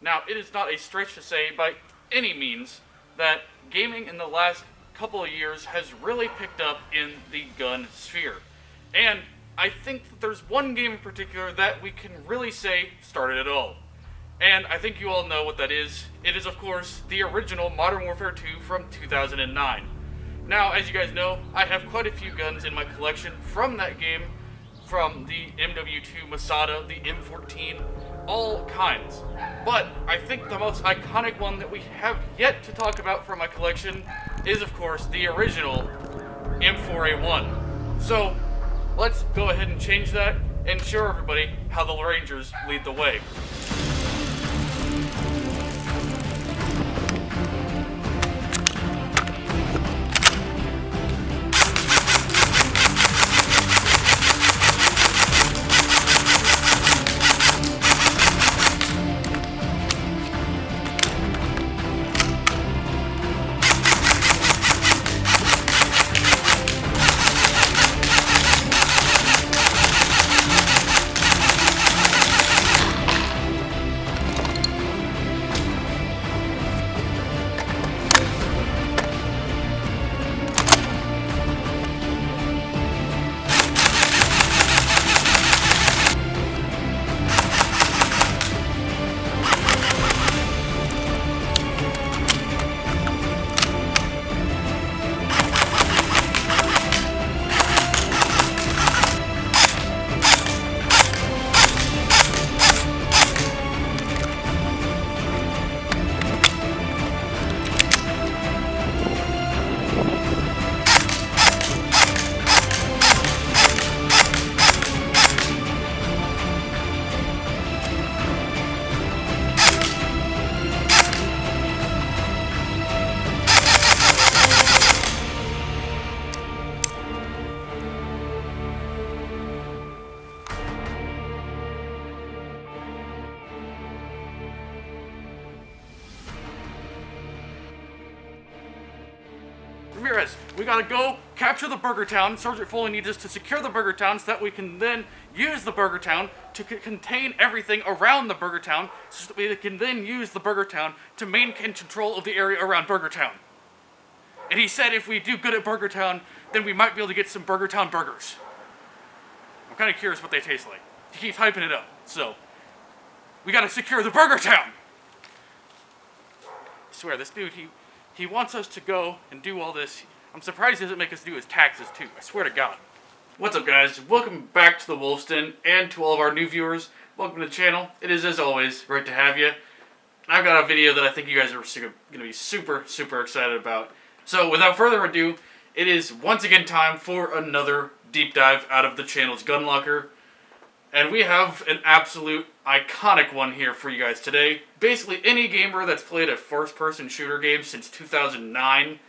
Now, it is not a stretch to say by any means that gaming in the last couple of years has really picked up in the gun sphere. And I think that there's one game in particular that we can really say started it all. And I think you all know what that is. It is, of course, the original Modern Warfare 2 from 2009. Now, as you guys know, I have quite a few guns in my collection from that game, from the MW2 Multiplayer, the M14, all kinds. But I think the most iconic one that we have yet to talk about from my collection is, of course, the original M4A1. So, let's go ahead and change that and show everybody how the Rangers lead the way. Ramirez, we gotta go capture the Burger Town. Sergeant Foley needs us to secure the Burger Town so that we can then use the Burger Town to contain everything around the Burger Town, so that we can then use the Burger Town to maintain control of the area around Burger Town. And he said if we do good at Burger Town, then we might be able to get some Burger Town burgers. I'm kind of curious what they taste like. He keeps hyping it up, so we gotta secure the Burger Town. I swear, this dude, he wants us to go and do all this. I'm surprised he doesn't make us do his taxes too. I swear to God. What's up, guys? Welcome back to the Wolfsden, and to all of our new viewers, welcome to the channel. It is, as always, great to have you. I've got a video that I think you guys are going to be super, super excited about. So, without further ado, it is once again time for another deep dive out of the channel's gun locker. And we have an absolute iconic one here for you guys today. Basically, any gamer that's played a first-person shooter game since 2009,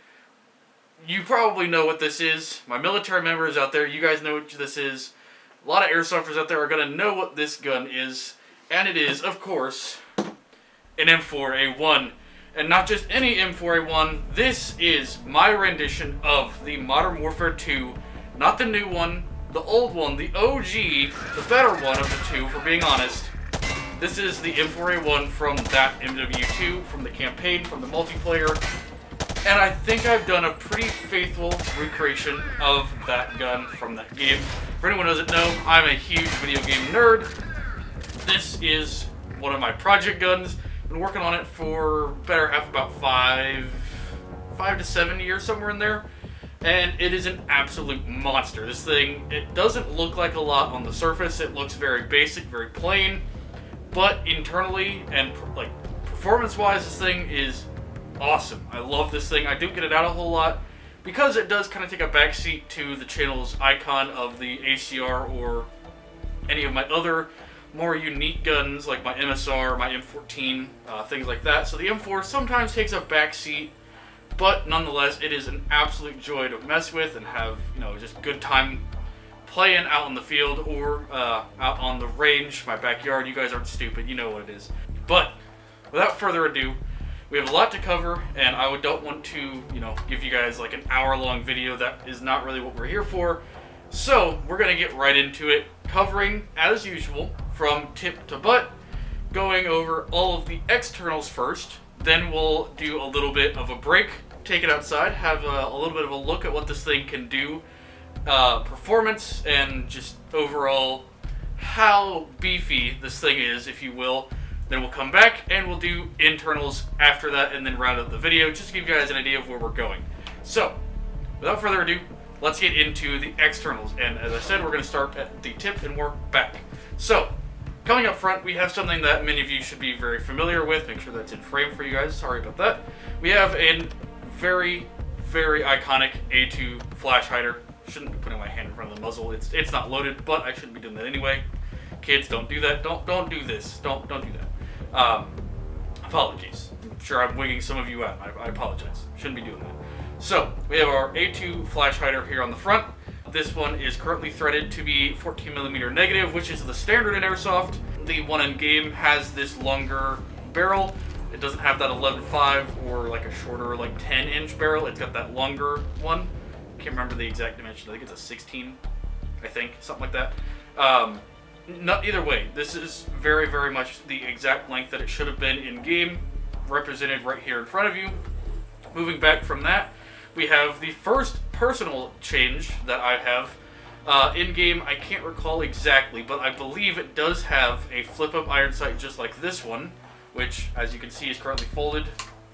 you probably know what this is. My military members out there, you guys know what this is. A lot of airsofters out there are going to know what this gun is. And it is, of course, an M4A1. And not just any M4A1, this is my rendition of the Modern Warfare 2, not the new one, the old one, the OG, the better one of the two, for being honest. This is the M4A1 from that MW2, from the campaign, from the multiplayer. And I think I've done a pretty faithful recreation of that gun from that game. For anyone who doesn't know, I'm a huge video game nerd. This is one of my project guns. Been working on it for better half about five to 7 years, somewhere in there. And it is an absolute monster. This thing, it doesn't look like a lot on the surface. It looks very basic, very plain. But internally and like performance-wise, this thing is awesome. I love this thing. I do get it out a whole lot because it does kind of take a backseat to the channel's icon of the ACR or any of my other more unique guns like my MSR, my M14, things like that. So the M4 sometimes takes a backseat, but nonetheless, it is an absolute joy to mess with and have, you know, just good time playing out in the field or out on the range, my backyard. You guys aren't stupid, you know what it is. But without further ado, we have a lot to cover, and I don't want to, you know, give you guys like an hour-long video. That is not really what we're here for. So we're gonna get right into it, covering as usual from tip to butt going over all of the externals first. Then we'll do a little bit of a break, take it outside, have a little bit of a look at what this thing can do, performance, and just overall how beefy this thing is, if you will. Then we'll come back and we'll do internals after that and then round out the video just to give you guys an idea of where we're going. So, without further ado, let's get into the externals. And as I said, we're going to start at the tip and work back. So, coming up front, we have something that many of you should be very familiar with. Make sure that's in frame for you guys. Sorry about that. We have a very, very iconic A2 flash hider. Shouldn't be putting my hand in front of the muzzle. It's not loaded, but I shouldn't be doing that anyway. Kids, don't do that. Don't do this. Don't do that. Apologies. I'm sure I'm wigging some of you out. I apologize. Shouldn't be doing that. So, we have our A2 flash hider here on the front. This one is currently threaded to be 14mm negative, which is the standard in Airsoft. The one in game has this longer barrel. It doesn't have that 11.5 or like a shorter, like 10-inch barrel. It's got that longer one. Can't remember the exact dimension. I think it's a 16, something like that. Either way, this is very, very much the exact length that it should have been in game, represented right here in front of you. Moving back from that, we have the first personal change that I have. In game, I can't recall exactly, but I believe it does have a flip-up iron sight just like this one, which, as you can see, is currently folded,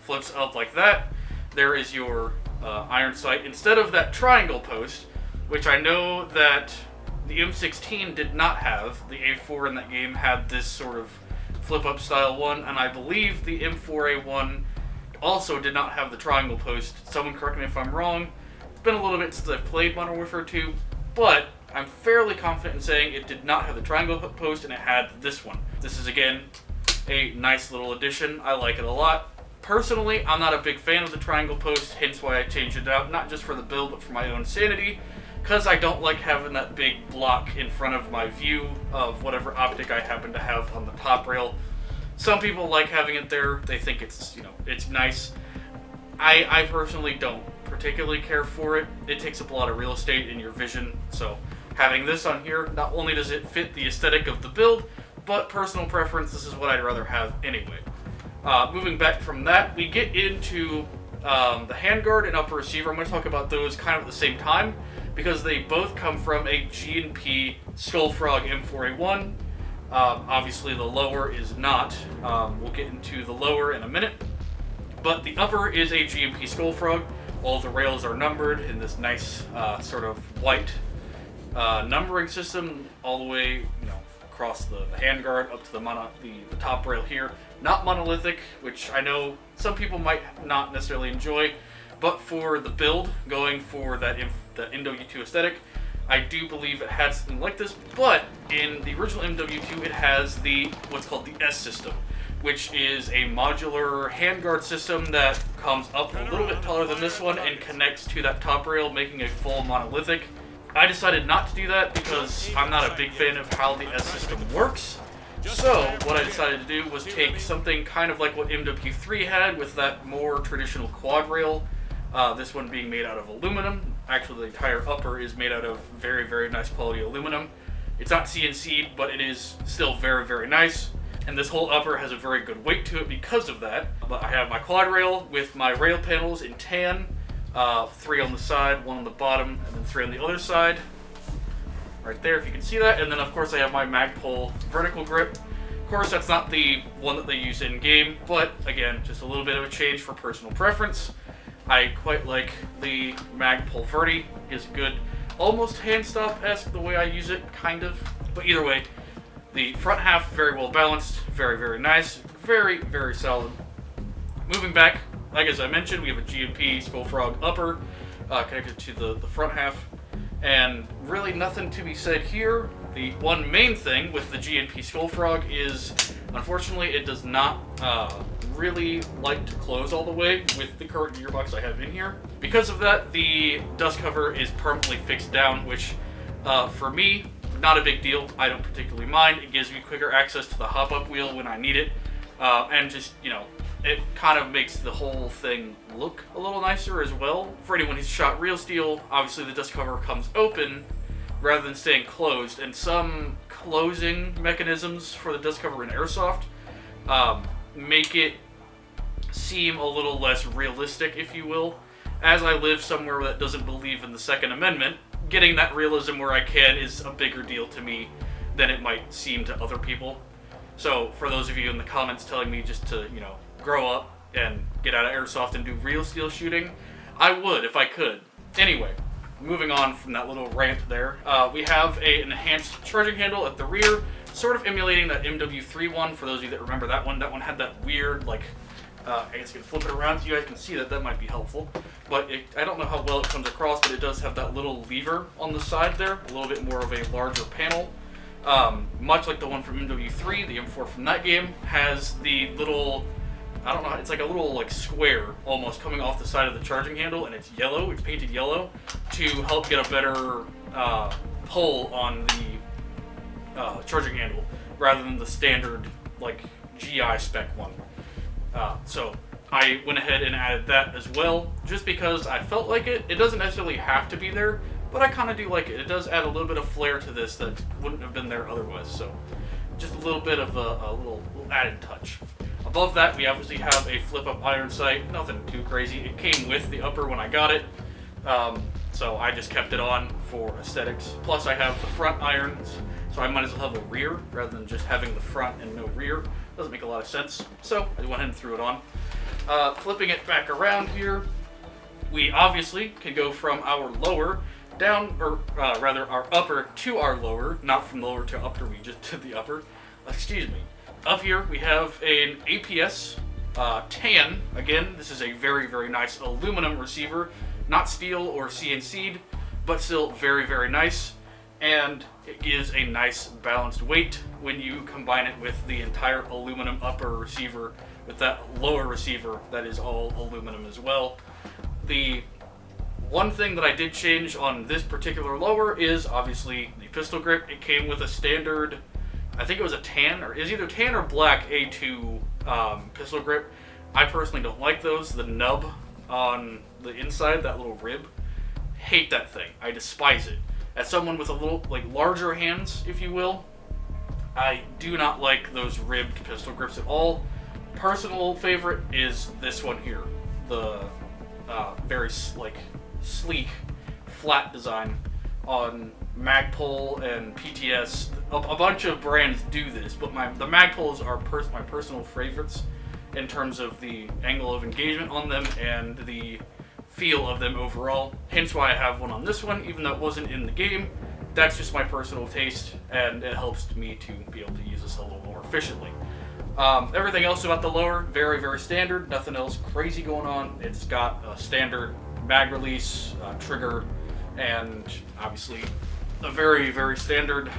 flips up like that. There is your iron sight instead of that triangle post, which I know that the M16 did not have. The A4 in that game had this sort of flip-up style one, and I believe the M4A1 also did not have the triangle post. Someone correct me if I'm wrong. It's been a little bit since I've played Modern Warfare 2, but I'm fairly confident in saying it did not have the triangle post and it had this one. This is, again, a nice little addition. I like it a lot. Personally, I'm not a big fan of the triangle post, hence why I changed it out, not just for the build, but for my own sanity, because I don't like having that big block in front of my view of whatever optic I happen to have on the top rail. Some people like having it there. They think it's, it's nice. I personally don't particularly care for it. It takes up a lot of real estate in your vision, so having this on here, not only does it fit the aesthetic of the build, but personal preference, this is what I'd rather have anyway. Moving back from that, we get into the handguard and upper receiver. I'm going to talk about those kind of at the same time, because they both come from a G&P Skullfrog M4A1. Obviously the lower is not. We'll get into the lower in a minute. But the upper is a G&P Skullfrog. All the rails are numbered in this nice sort of white numbering system all the way across the handguard up to the top rail here. Not monolithic, which I know some people might not necessarily enjoy, but for the build, going for the MW2 aesthetic, I do believe it had something like this, but in the original MW2 it has what's called the S system, which is a modular handguard system that comes up a little bit taller than this one and connects to that top rail, making a full monolithic. I decided not to do that because I'm not a big fan of how the S system works. So what I decided to do was take something kind of like what MW3 had with that more traditional quad rail. This one being made out of aluminum. Actually, the entire upper is made out of very, very nice quality aluminum. It's not CNC'd, but it is still very, very nice. And this whole upper has a very good weight to it because of that. But I have my quad rail with my rail panels in tan. 3 on the side, 1 on the bottom, and then 3 on the other side. Right there, if you can see that. And then, of course, I have my Magpul vertical grip. Of course, that's not the one that they use in-game, but, again, just a little bit of a change for personal preference. I quite like the Magpul Verti. It's good, almost hand stop-esque the way I use it, kind of. But either way, the front half, very well balanced, very, very nice, very, very solid. Moving back, like as I mentioned, we have a G&P Skullfrog upper connected to the front half. And really nothing to be said here. The one main thing with the G&P Skullfrog is, unfortunately, it does not really like to close all the way with the current gearbox I have in here. Because of that, the dust cover is permanently fixed down, which for me, not a big deal. I don't particularly mind. It gives me quicker access to the hop-up wheel when I need it. And just, it kind of makes the whole thing look a little nicer as well. For anyone who's shot real steel, obviously the dust cover comes open rather than staying closed, and some closing mechanisms for the dust cover in Airsoft make it seem a little less realistic, if you will. As I live somewhere that doesn't believe in the Second Amendment, getting that realism where I can is a bigger deal to me than it might seem to other people. So for those of you in the comments telling me just to, grow up and get out of Airsoft and do real steel shooting, I would if I could. Anyway, moving on from that little rant there, we have an enhanced charging handle at the rear, sort of emulating that MW2 one. For those of you that remember that one had that weird, I guess you can flip it around so you guys can see that might be helpful. But I don't know how well it comes across, but it does have that little lever on the side there, a little bit more of a larger panel. Much like the one from MW3, the M4 from that game has the little, I don't know, it's like a little square almost coming off the side of the charging handle, and it's yellow, it's painted yellow, to help get a better pull on the charging handle, rather than the standard GI spec one. So I went ahead and added that as well, just because I felt like it. It doesn't necessarily have to be there, but I kind of do like it. It does add a little bit of flair to this that wouldn't have been there otherwise, so just a little bit of a little added touch. Above that, we obviously have a flip-up iron sight. Nothing too crazy. It came with the upper when I got it, so I just kept it on for aesthetics. Plus, I have the front irons, so I might as well have a rear rather than just having the front and no rear. Doesn't make a lot of sense, so I went ahead and threw it on. Flipping it back around here, we obviously can go from our lower down, or rather our upper to our lower, not from lower to upper, we just did the upper. Excuse me. Up here we have an APS tan. Again, this is a very, very nice aluminum receiver, not steel or CNC'd, but still very, very nice. And it gives a nice balanced weight when you combine it with the entire aluminum upper receiver with that lower receiver that is all aluminum as well. The one thing that I did change on this particular lower is obviously the pistol grip. It came with a standard, I think it was a tan, or is either tan or black A2 pistol grip. I personally don't like those. The nub on the inside, that little rib, hate that thing. I despise it. As someone with a little, larger hands, if you will, I do not like those ribbed pistol grips at all. Personal favorite is this one here. The very, sleek, flat design on Magpul and PTS. A bunch of brands do this, but the Magpuls are my personal favorites in terms of the angle of engagement on them and the feel of them overall. Hence why I have one on this one, even though it wasn't in the game. That's just my personal taste, and it helps me to be able to use this a little more efficiently. Everything else about the lower, very, very standard. Nothing else crazy going on. It's got a standard mag release, trigger, and obviously a very, very standard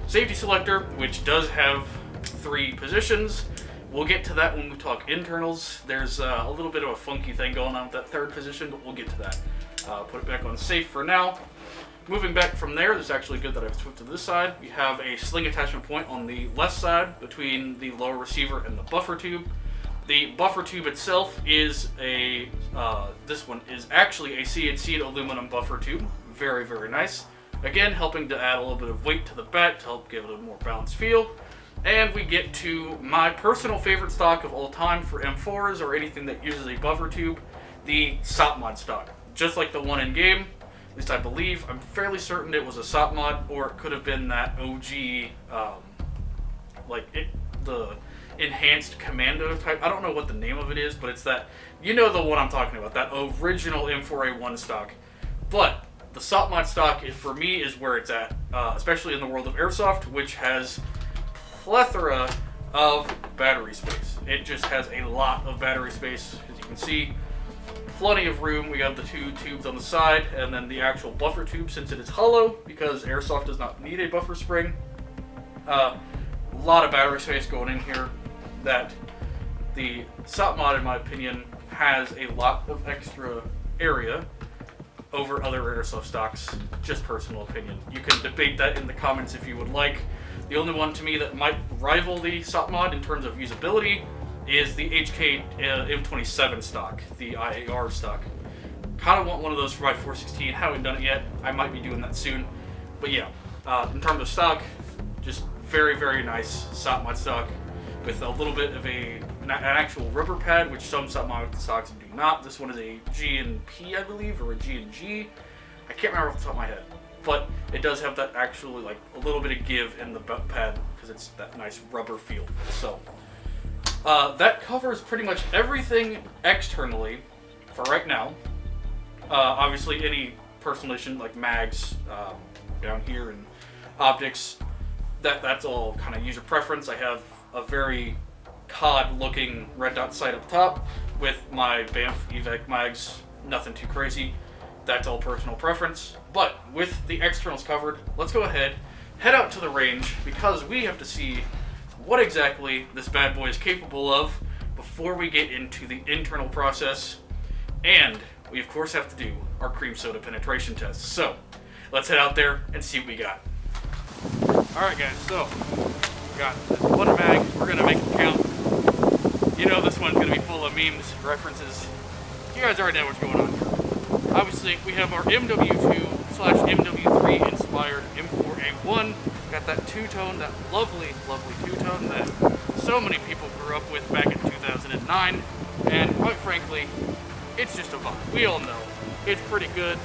safety selector, which does have 3 positions. We'll get to that when we talk internals. There's a little bit of a funky thing going on with that 3rd position, but we'll get to that. Put it back on safe for now. Moving back from there, it's actually good that I've switched to this side. We have a sling attachment point on the left side between the lower receiver and the buffer tube. The buffer tube itself is this one is actually a CNC'd aluminum buffer tube. Very, very nice. Again, helping to add a little bit of weight to the back to help give it a more balanced feel. And we get to my personal favorite stock of all time for M4s or anything that uses a buffer tube, the SOP mod stock. Just like the one in game, at least I believe, I'm fairly certain it was a SOP mod, or it could have been that OG, the enhanced commando type. I don't know what the name of it is, but it's that, the one I'm talking about, that original M4A1 stock. But the SOP mod stock, for me, is where it's at, especially in the world of Airsoft, which has plethora of battery space. It just has a lot of battery space, as you can see. Plenty of room. We have the 2 tubes on the side, and then the actual buffer tube, since it is hollow, because Airsoft does not need a buffer spring. A lot of battery space going in here. That the SOP mod, in my opinion, has a lot of extra area over other Airsoft stocks. Just personal opinion. You can debate that in the comments if you would like. The only one to me that might rival the SOP mod in terms of usability is the HK M27 stock, the IAR stock. Kind of want one of those for my 416. Haven't done it yet. I might be doing that soon. But yeah, in terms of stock, just very, very nice SOP mod stock. with a little bit of an actual rubber pad, which some sub-mounted stocks do not. This one is a G&P, I believe, or a G&G. I can't remember off the top of my head, but it does have that actually like a little bit of give in the pad because it's that nice rubber feel. So that covers pretty much everything externally for right now. Obviously, any personal edition like mags down here and optics, that's all kind of user preference. I have a very COD looking red dot sight up top with my Banff evac mags, nothing too crazy. That's all personal preference. But with the externals covered, let's go ahead, head out to the range, because we have to see what exactly this bad boy is capable of before we get into the internal process. And we of course have to do our cream soda penetration test. So let's head out there and see what we got. Alright guys, so we got this one mag, we're gonna make it count. You know this one's gonna be full of memes, references. You guys already know what's going on here. Obviously, we have our MW2/MW3 inspired M4A1. Got that two-tone, that lovely, lovely two-tone that so many people grew up with back in 2009. And quite frankly, it's just a vibe. We all know it's pretty good.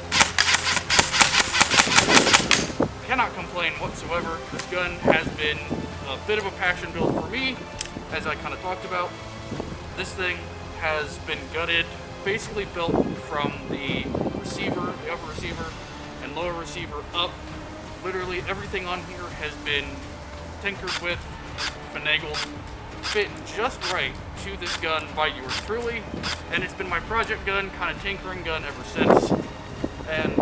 Cannot complain whatsoever. This gun has been a bit of a passion build for me, as I kind of talked about. This thing has been gutted, basically built from the receiver, the upper receiver, and lower receiver up. Literally everything on here has been tinkered with, finagled, fit just right to this gun by yours truly, and it's been my project gun, kind of tinkering gun ever since, and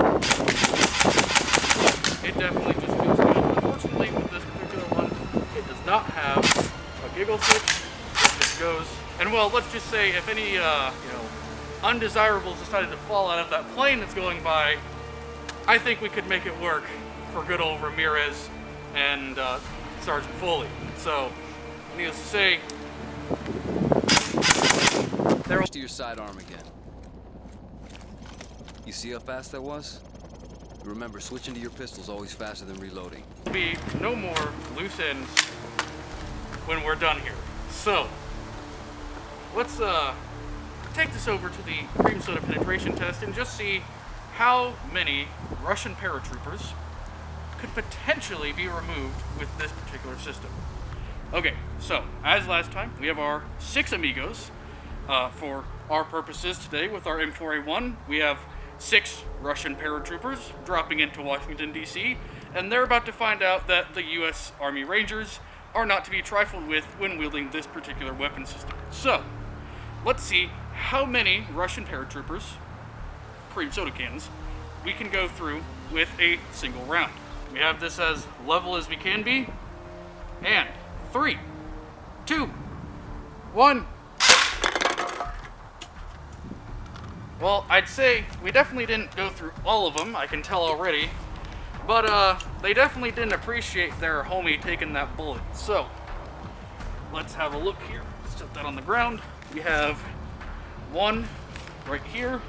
it definitely just feels good. Unfortunately, with this particular one, it does not have a giggle switch. It just goes, and well, let's just say if any, undesirables decided to fall out of that plane that's going by, I think we could make it work for good old Ramirez and Sergeant Foley. So, needless to say, they're to your sidearm again. You see how fast that was? Remember, switching to your pistol's always faster than reloading. There'll be no more loose ends when we're done here. So, let's take this over to the cream soda penetration test and just see how many Russian paratroopers could potentially be removed with this particular system. Okay, so as last time, we have our 6 amigos. For our purposes today with our M4A1, we have 6 Russian paratroopers dropping into Washington, D.C., and they're about to find out that the U.S. Army Rangers are not to be trifled with when wielding this particular weapon system. So, let's see how many Russian paratroopers, cream soda cans, we can go through with a single round. We have this as level as we can be, and 3, 2, 1. Well, I'd say we definitely didn't go through all of them, I can tell already, but they definitely didn't appreciate their homie taking that bullet. So, let's have a look here. Let's set that on the ground. We have one right here.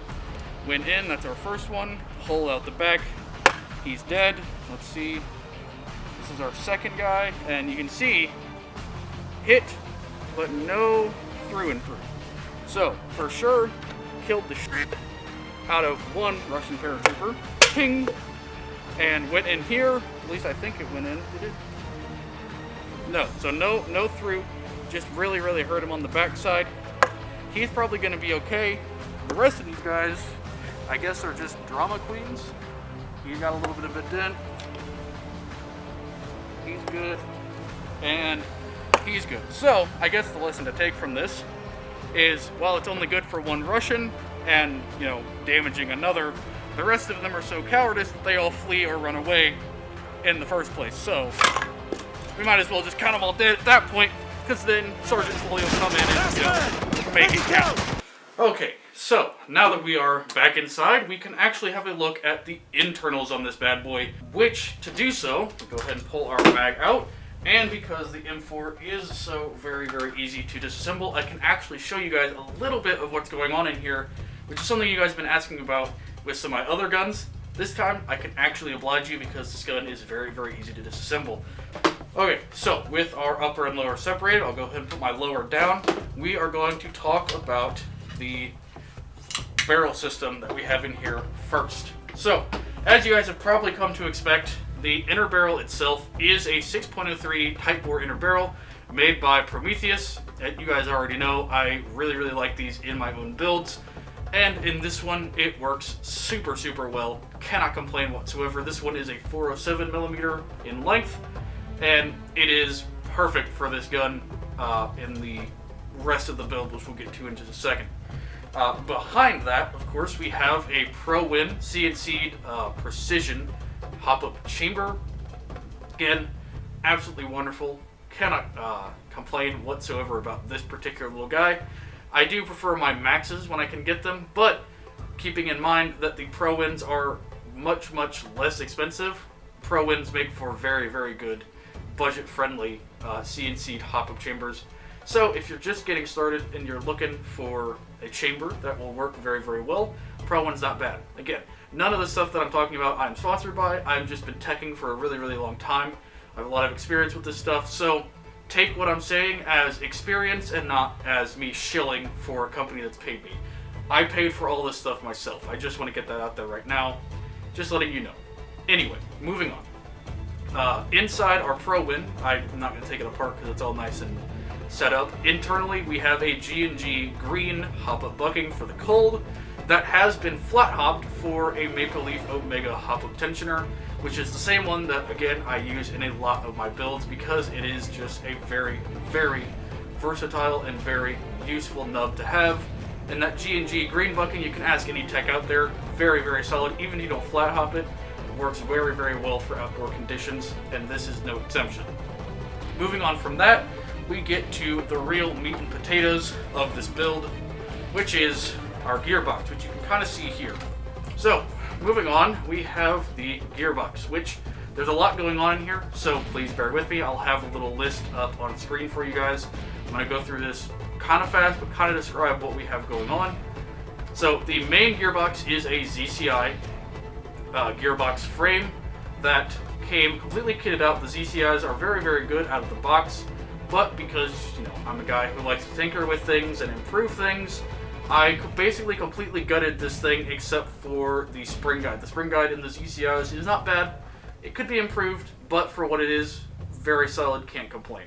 Went in, that's our first one. Hole out the back. He's dead. Let's see. This is our second guy, and you can see hit, but no through and through. So, for sure, killed the shit out of one Russian paratrooper. Ping! And went in here. At least I think it went in. Did it? No. So no through. Just really, really hurt him on the backside. He's probably going to be okay. The rest of these guys, I guess, are just drama queens. He got a little bit of a dent. He's good. And he's good. So, I guess the lesson to take from this is, while it's only good for one Russian and, damaging another, the rest of them are so cowardice that they all flee or run away in the first place. So, we might as well just count them all dead at that point, because then Sergeant Foley will come in and, make it count. Okay, so, now that we are back inside, we can actually have a look at the internals on this bad boy, which, to do so, we'll go ahead and pull our mag out. And because the M4 is so very, very easy to disassemble, I can actually show you guys a little bit of what's going on in here, which is something you guys have been asking about with some of my other guns. This time, I can actually oblige you because this gun is very, very easy to disassemble. Okay, so with our upper and lower separated, I'll go ahead and put my lower down. We are going to talk about the barrel system that we have in here first. So, as you guys have probably come to expect, the inner barrel itself is a 6.03 Type bore inner barrel made by Prometheus. And you guys already know I really like these in my own builds. And in this one, it works super well. Cannot complain whatsoever. This one is a 407 millimeter in length, and it is perfect for this gun in the rest of the build, which we'll get to in just a second. Behind that, of course, we have a Pro-Win CNC'd precision hop-up chamber. Again, absolutely wonderful. Cannot complain whatsoever about this particular little guy. I do prefer my Maxes when I can get them, but keeping in mind that the Pro-Wins are much less expensive, Pro-Wins make for very good, budget-friendly CNC'd hop-up chambers. So if you're just getting started and you're looking for a chamber that will work very well, Pro-Win's not bad. Again, none of the stuff that I'm talking about I'm sponsored by. I've just been teching for a really long time. I have a lot of experience with this stuff, so take what I'm saying as experience and not as me shilling for a company that's paid me. I paid for all this stuff myself. I just want to get that out there right now. Just letting you know. Anyway, moving on. Inside our Pro-Win, I'm not going to take it apart because it's all nice and set up. Internally, we have a G&G green hop-up bucking for the cold that has been flat hopped for a Maple Leaf Omega hop-up tensioner, which is the same one that, again, I use in a lot of my builds because it is just a very versatile and very useful nub to have. And that G&G green bucking, you can ask any tech out there, very solid. Even if you don't flat hop it, it works very well for outdoor conditions, and this is no exception. Moving on from that, we get to the real meat and potatoes of this build, which is our gearbox, which you can kind of see here. So, moving on, we have the gearbox, which there's a lot going on in here, so please bear with me. I'll have a little list up on screen for you guys. I'm going to go through this kind of fast, but kind of describe what we have going on. So, the main gearbox is a ZCI gearbox frame that came completely kitted out. The ZCIs are very good out of the box, but because, you know, I'm a guy who likes to tinker with things and improve things, I basically completely gutted this thing except for the spring guide. The spring guide in the ZCIs is not bad. It could be improved, but for what it is, very solid, can't complain.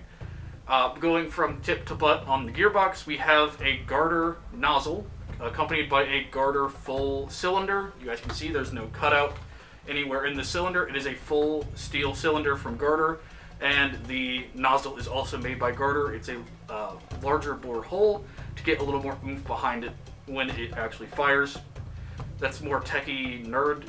Going from tip to butt on the gearbox, we have a Garter nozzle accompanied by a Garter full cylinder. You guys can see there's no cutout anywhere in the cylinder. It is a full steel cylinder from Garter, and the nozzle is also made by Garter. It's a larger bore hole to get a little more oomph behind it when it actually fires. That's more techie nerd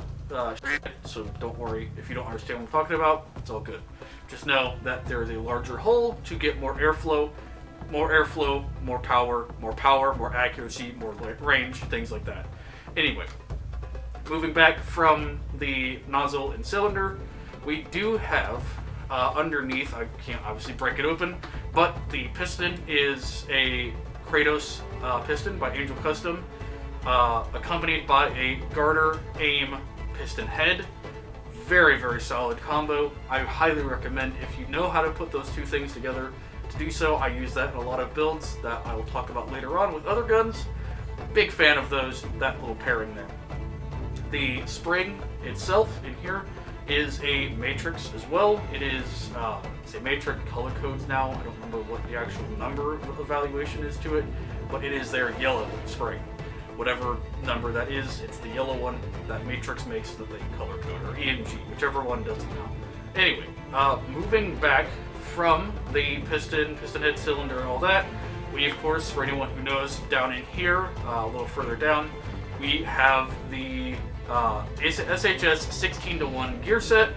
shit, so don't worry if you don't understand what I'm talking about. It's all good. Just know that there is a larger hole to get more airflow, more power, more accuracy, more range, things like that. Anyway, moving back from the nozzle and cylinder, we do have underneath, I can't obviously break it open, but the piston is a Kratos piston by Angel Custom, accompanied by a Garter AIM piston head. Very solid combo. I highly recommend, if you know how to put those two things together, to do so. I use that in a lot of builds that I will talk about later on with other guns. Big fan of those, that little pairing there. The spring itself in here is a matrix as well. It is it's a matrix color codes now. I don't remember what the actual number of evaluation is to it, but it is their yellow spring. Whatever number that is, it's the yellow one that Matrix makes that they color code, or EMG, whichever one does it now. Anyway, moving back from the piston head, cylinder, and all that, we, of course, for anyone who knows, down in here, a little further down, we have the SHS 16:1 gear set.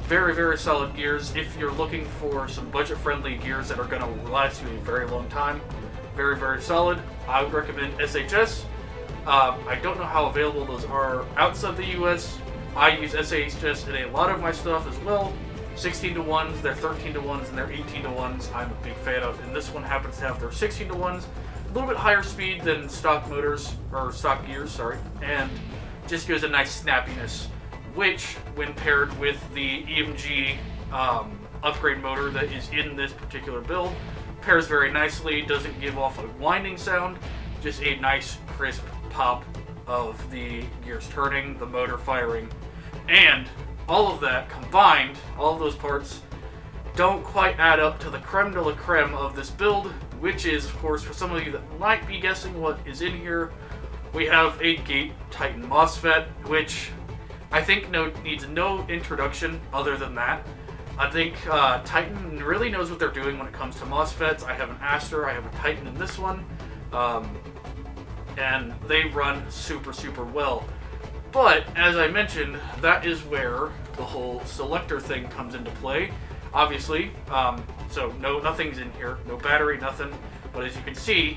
Very solid gears. If you're looking for some budget-friendly gears that are going to last you a very long time, very solid, I would recommend SHS. I don't know how available those are outside the US. I use SHS in a lot of my stuff as well. 16:1s, their 13:1s, and their 18:1s I'm a big fan of, and this one happens to have their 16:1s, a little bit higher speed than stock motors, or stock gears, sorry, and just gives a nice snappiness, which, when paired with the EMG upgrade motor that is in this particular build. Pairs very nicely, doesn't give off a whining sound, just a nice crisp pop of the gears turning, the motor firing, and all of that combined, all of those parts, don't quite add up to the creme de la creme of this build, which is, of course, for some of you that might be guessing what is in here, we have a Gate Titan Mosfet, which I think needs no introduction other than that. I think Titan really knows what they're doing when it comes to Mosfets. I have an Aster, I have a Titan in this one, and they run super, super well. But, as I mentioned, that is where the whole selector thing comes into play. Obviously, so nothing's in here, no battery, nothing. But as you can see,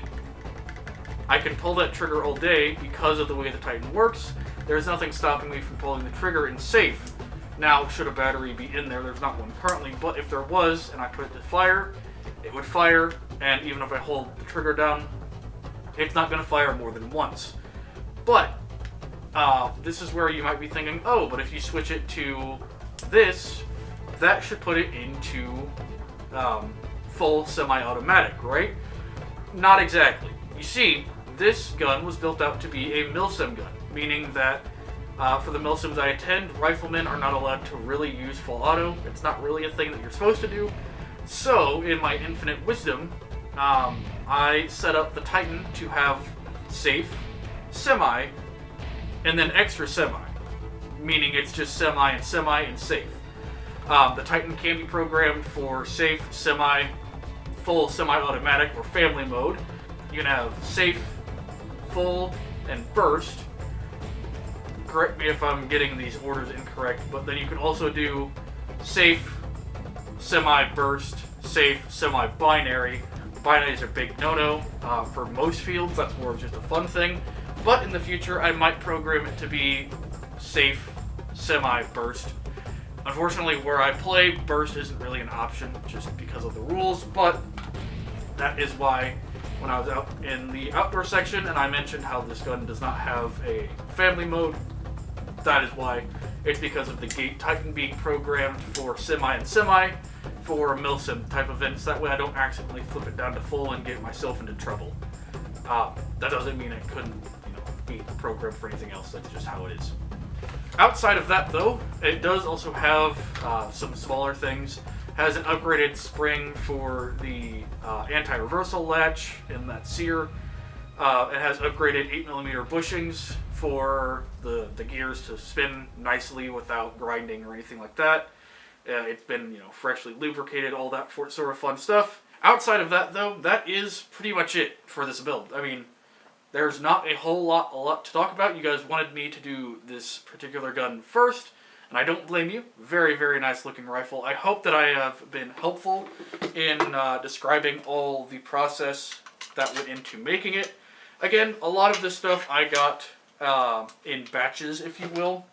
I can pull that trigger all day because of the way the Titan works. There's nothing stopping me from pulling the trigger in safe. Now, should a battery be in there, there's not one currently, but if there was, and I put it to fire, it would fire, and even if I hold the trigger down, it's not going to fire more than once. But, this is where you might be thinking, oh, but if you switch it to this, that should put it into full semi-automatic, right? Not exactly. You see, this gun was built out to be a milsim gun, meaning that for the milsims I attend, riflemen are not allowed to really use full auto. It's not really a thing that you're supposed to do. So, in my infinite wisdom, I set up the Titan to have safe, semi, and then extra semi, meaning it's just semi, and safe. The Titan can be programmed for safe, semi, full semi-automatic, or family mode. You can have safe, full, and burst. Correct me if I'm getting these orders incorrect, but then you can also do safe, semi-burst, safe, semi-binary. Binary is a big no-no for most fields. That's more of just a fun thing. But in the future, I might program it to be safe, semi-burst. Unfortunately, where I play, burst isn't really an option just because of the rules, but that is why when I was out in the outdoor section and I mentioned how this gun does not have a family mode, that is why. It's because of the Gate Titan being programmed for semi and semi for milsim type events. That way I don't accidentally flip it down to full and get myself into trouble. That doesn't mean it couldn't, be programmed for anything else. That's just how it is. Outside of that, though, it does also have some smaller things. Has an upgraded spring for the anti-reversal latch in that sear. It has upgraded 8mm bushings for the gears to spin nicely without grinding or anything like that. It's been, freshly lubricated, all that sort of fun stuff. Outside of that, though, that is pretty much it for this build. I mean, there's not a lot to talk about. You guys wanted me to do this particular gun first, and I don't blame you. Very, very nice looking rifle. I hope that I have been helpful in describing all the process that went into making it. Again, a lot of this stuff I got in batches, if you will.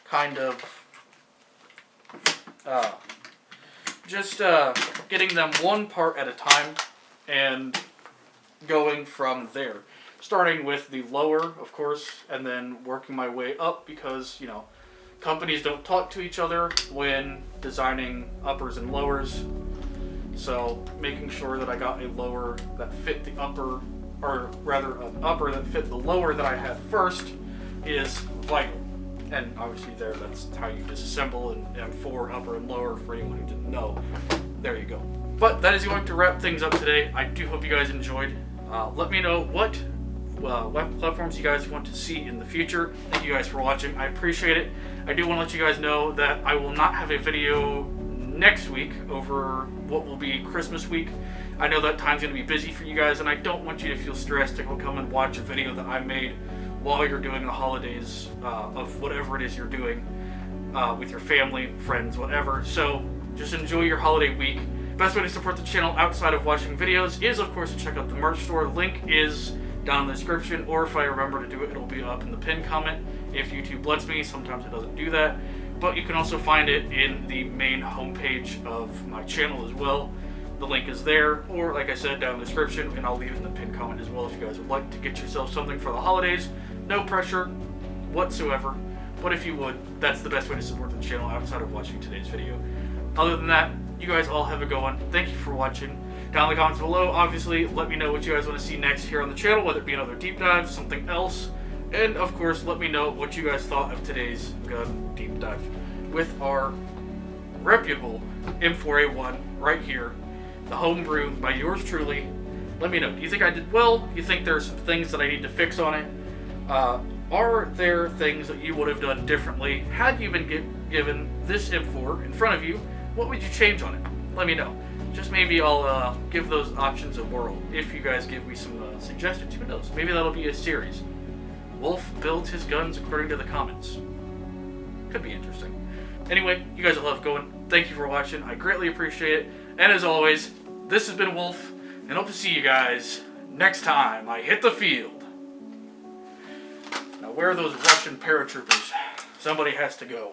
Kind of just getting them one part at a time and going from there. Starting with the lower, of course, and then working my way up because, companies don't talk to each other when designing uppers and lowers. So making sure that I got a lower that fit the upper, or rather an upper that fit the lower that I had first is vital. And obviously that's how you disassemble an M4 upper and lower for anyone who didn't know. There you go. But that is going to wrap things up today. I do hope you guys enjoyed. Let me know what web platforms you guys want to see in the future. Thank you guys for watching. I appreciate it. I do want to let you guys know that I will not have a video next week over what will be Christmas week. I know that time's going to be busy for you guys, and I don't want you to feel stressed to come and watch a video that I made while you're doing the holidays of whatever it is you're doing with your family, friends, whatever. So just enjoy your holiday week. Best way to support the channel outside of watching videos is, of course, to check out the merch store. Link is down in the description, or if I remember to do it, it'll be up in the pinned comment. If YouTube lets me, sometimes it doesn't do that. But you can also find it in the main homepage of my channel as well. The link is there, or like I said, down in the description, and I'll leave it in the pinned comment as well if you guys would like to get yourself something for the holidays. No pressure whatsoever, but if you would, that's the best way to support the channel outside of watching today's video. Other than that, you guys all have a good one. Thank you for watching. Down in the comments below, obviously, let me know what you guys want to see next here on the channel, whether it be another deep dive, something else. And, of course, let me know what you guys thought of today's gun deep dive with our reputable M4A1 right here, the homebrew by yours truly. Let me know. Do you think I did well? Do you think there are some things that I need to fix on it? Are there things that you would have done differently had you been given this M4 in front of you? What would you change on it? Let me know. Just maybe I'll give those options a whirl if you guys give me some suggestions. Who knows? Maybe that'll be a series. Wolf builds his guns according to the comments. Could be interesting. Anyway, you guys will have going. Thank you for watching. I greatly appreciate it. And as always, this has been Wolf, and hope to see you guys next time I hit the field. Now where are those Russian paratroopers? Somebody has to go.